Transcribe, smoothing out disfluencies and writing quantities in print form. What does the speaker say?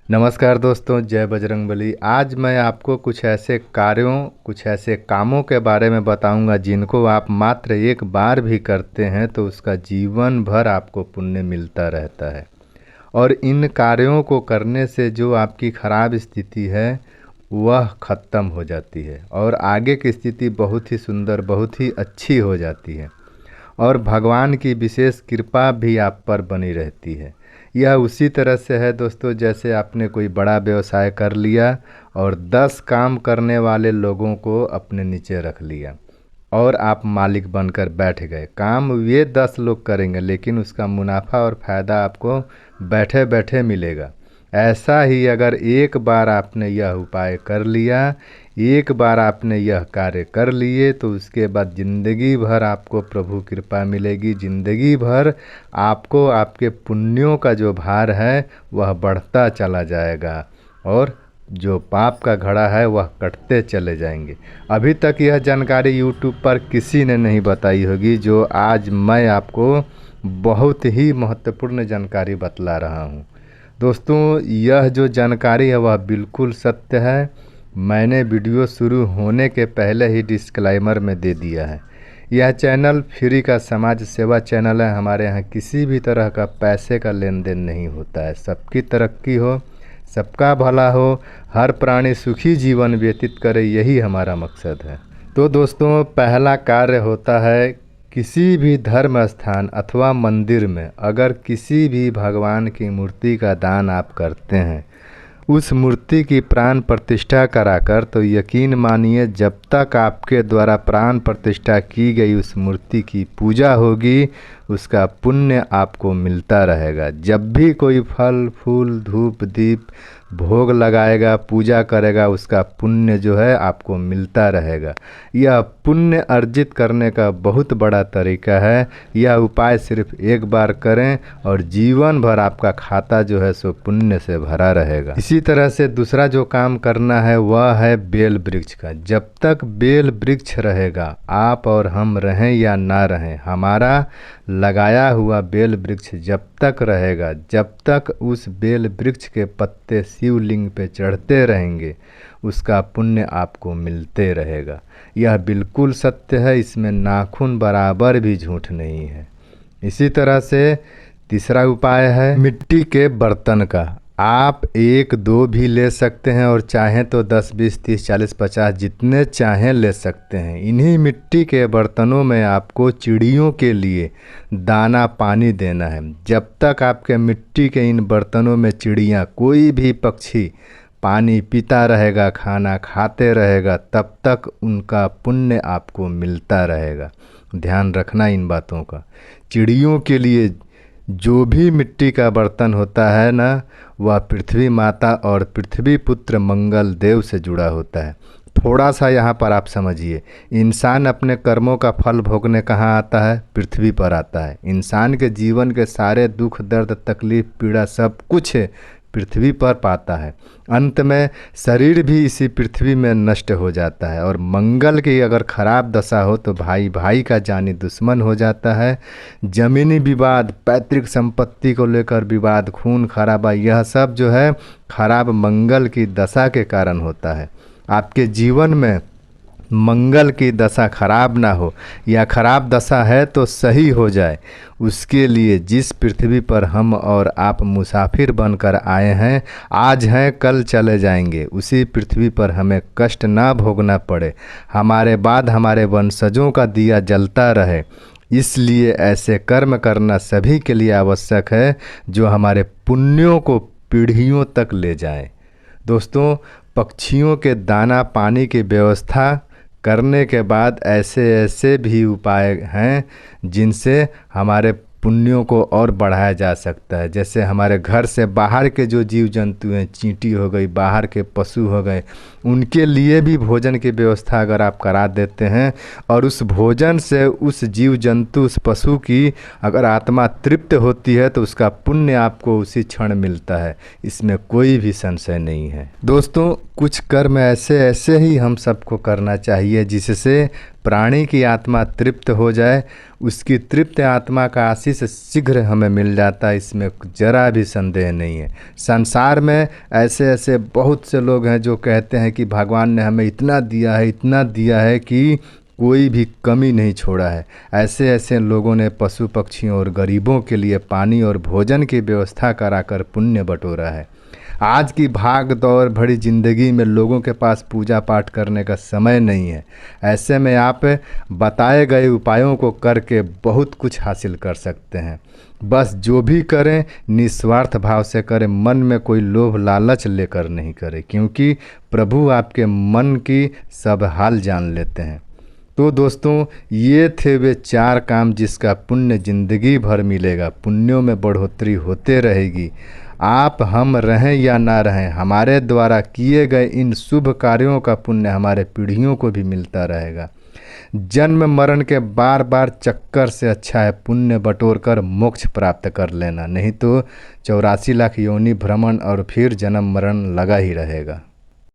नमस्कार दोस्तों, जय बजरंगबली। आज मैं आपको कुछ ऐसे कामों के बारे में बताऊंगा जिनको आप मात्र एक बार भी करते हैं तो उसका जीवन भर आपको पुण्य मिलता रहता है। और इन कार्यों को करने से जो आपकी खराब स्थिति है वह ख़त्म हो जाती है और आगे की स्थिति बहुत ही सुंदर, बहुत ही अच्छी हो जाती है और भगवान की विशेष कृपा भी आप पर बनी रहती है। यह उसी तरह से है दोस्तों, जैसे आपने कोई बड़ा व्यवसाय कर लिया और 10 काम करने वाले लोगों को अपने नीचे रख लिया और आप मालिक बनकर बैठ गए। काम ये 10 लोग करेंगे लेकिन उसका मुनाफा और फ़ायदा आपको बैठे बैठे मिलेगा। ऐसा ही अगर एक बार आपने यह उपाय कर लिया, एक बार आपने यह कार्य कर लिए तो उसके बाद ज़िंदगी भर आपको प्रभु कृपा मिलेगी। ज़िंदगी भर आपको आपके पुण्यों का जो भार है वह बढ़ता चला जाएगा और जो पाप का घड़ा है वह कटते चले जाएंगे। अभी तक यह जानकारी YouTube पर किसी ने नहीं बताई होगी जो आज मैं आपको बहुत ही महत्वपूर्ण जानकारी बतला रहा हूँ। दोस्तों, यह जो जानकारी है वह बिल्कुल सत्य है। मैंने वीडियो शुरू होने के पहले ही डिस्क्लेमर में दे दिया है। यह चैनल फ्री का समाज सेवा चैनल है। हमारे यहाँ किसी भी तरह का पैसे का लेन देन नहीं होता है। सबकी तरक्की हो, सबका भला हो, हर प्राणी सुखी जीवन व्यतीत करे, यही हमारा मकसद है। तो दोस्तों, पहला कार्य होता है किसी भी धर्म स्थान अथवा मंदिर में अगर किसी भी भगवान की मूर्ति का दान आप करते हैं, उस मूर्ति की प्राण प्रतिष्ठा कराकर, तो यकीन मानिए जब तक आपके द्वारा प्राण प्रतिष्ठा की गई उस मूर्ति की पूजा होगी उसका पुण्य आपको मिलता रहेगा। जब भी कोई फल फूल धूप दीप भोग लगाएगा, पूजा करेगा, उसका पुण्य जो है आपको मिलता रहेगा। यह पुण्य अर्जित करने का बहुत बड़ा तरीका है। यह उपाय सिर्फ एक बार करें और जीवन भर आपका खाता जो है सो पुण्य से भरा रहेगा। इसी तरह से दूसरा जो काम करना है वह है बेल वृक्ष का। जब तक बेल वृक्ष रहेगा, आप और हम रहें या ना रहें, हमारा लगाया हुआ बेल वृक्ष जब तक रहेगा, जब तक उस बेल वृक्ष के पत्ते शिवलिंग पे चढ़ते रहेंगे, उसका पुण्य आपको मिलते रहेगा। यह बिल्कुल सत्य है, इसमें नाखून बराबर भी झूठ नहीं है। इसी तरह से तीसरा उपाय है मिट्टी के बर्तन का। आप 1-2 भी ले सकते हैं और चाहें तो 10, 20, 30, 40, 50 जितने चाहें ले सकते हैं। इन्हीं मिट्टी के बर्तनों में आपको चिड़ियों के लिए दाना पानी देना है। जब तक आपके मिट्टी के इन बर्तनों में चिड़ियाँ, कोई भी पक्षी पानी पीता रहेगा, खाना खाते रहेगा, तब तक उनका पुण्य आपको मिलता रहेगा। ध्यान रखना इन बातों का। चिड़ियों के लिए जो भी मिट्टी का बर्तन होता है ना, वह पृथ्वी माता और पृथ्वी पुत्र मंगल देव से जुड़ा होता है। थोड़ा सा यहाँ पर आप समझिए, इंसान अपने कर्मों का फल भोगने कहाँ आता है? पृथ्वी पर आता है। इंसान के जीवन के सारे दुख दर्द तकलीफ पीड़ा सब कुछ पृथ्वी पर पाता है। अंत में शरीर भी इसी पृथ्वी में नष्ट हो जाता है और मंगल की अगर खराब दशा हो तो भाई भाई का जानी दुश्मन हो जाता है। जमीनी विवाद, पैतृक संपत्ति को लेकर विवाद, खून खराबा, यह सब जो है खराब मंगल की दशा के कारण होता है। आपके जीवन में मंगल की दशा खराब ना हो या खराब दशा है तो सही हो जाए, उसके लिए जिस पृथ्वी पर हम और आप मुसाफिर बनकर आए हैं, आज हैं कल चले जाएंगे, उसी पृथ्वी पर हमें कष्ट ना भोगना पड़े, हमारे बाद हमारे वंशजों का दिया जलता रहे, इसलिए ऐसे कर्म करना सभी के लिए आवश्यक है जो हमारे पुण्यों को पीढ़ियों तक ले जाएं। दोस्तों, पक्षियों के दाना पानी की व्यवस्था करने के बाद ऐसे ऐसे भी उपाय हैं जिनसे हमारे पुण्यों को और बढ़ाया जा सकता है। जैसे हमारे घर से बाहर के जो जीव जंतु हैं, चींटी हो गई, बाहर के पशु हो गए, उनके लिए भी भोजन की व्यवस्था अगर आप करा देते हैं और उस भोजन से उस जीव जंतु, उस पशु की अगर आत्मा तृप्त होती है तो उसका पुण्य आपको उसी क्षण मिलता है। इसमें कोई भी संशय नहीं है। दोस्तों, कुछ कर्म ऐसे ऐसे ही हम सबको करना चाहिए जिससे प्राणी की आत्मा तृप्त हो जाए, उसकी तृप्त आत्मा का आशीष शीघ्र हमें मिल जाता है, इसमें जरा भी संदेह नहीं है। संसार में ऐसे ऐसे बहुत से लोग हैं जो कहते हैं कि भगवान ने हमें इतना दिया है, इतना दिया है कि कोई भी कमी नहीं छोड़ा है। ऐसे ऐसे लोगों ने पशु पक्षियों और गरीबों के लिए पानी और भोजन की व्यवस्था कराकर पुण्य बटोरा है। आज की भाग दौड़ भरी ज़िंदगी में लोगों के पास पूजा पाठ करने का समय नहीं है। ऐसे में आप बताए गए उपायों को करके बहुत कुछ हासिल कर सकते हैं। बस जो भी करें निस्वार्थ भाव से करें, मन में कोई लोभ लालच लेकर नहीं करें, क्योंकि प्रभु आपके मन की सब हाल जान लेते हैं। तो दोस्तों, ये थे वे 4 काम जिसका पुण्य ज़िंदगी भर मिलेगा, पुण्यों में बढ़ोतरी होते रहेगी। आप हम रहें या ना रहें, हमारे द्वारा किए गए इन शुभ कार्यों का पुण्य हमारे पीढ़ियों को भी मिलता रहेगा। जन्म मरण के बार बार चक्कर से अच्छा है पुण्य बटोर कर मोक्ष प्राप्त कर लेना, नहीं तो 84 लाख योनि भ्रमण और फिर जन्म मरण लगा ही रहेगा।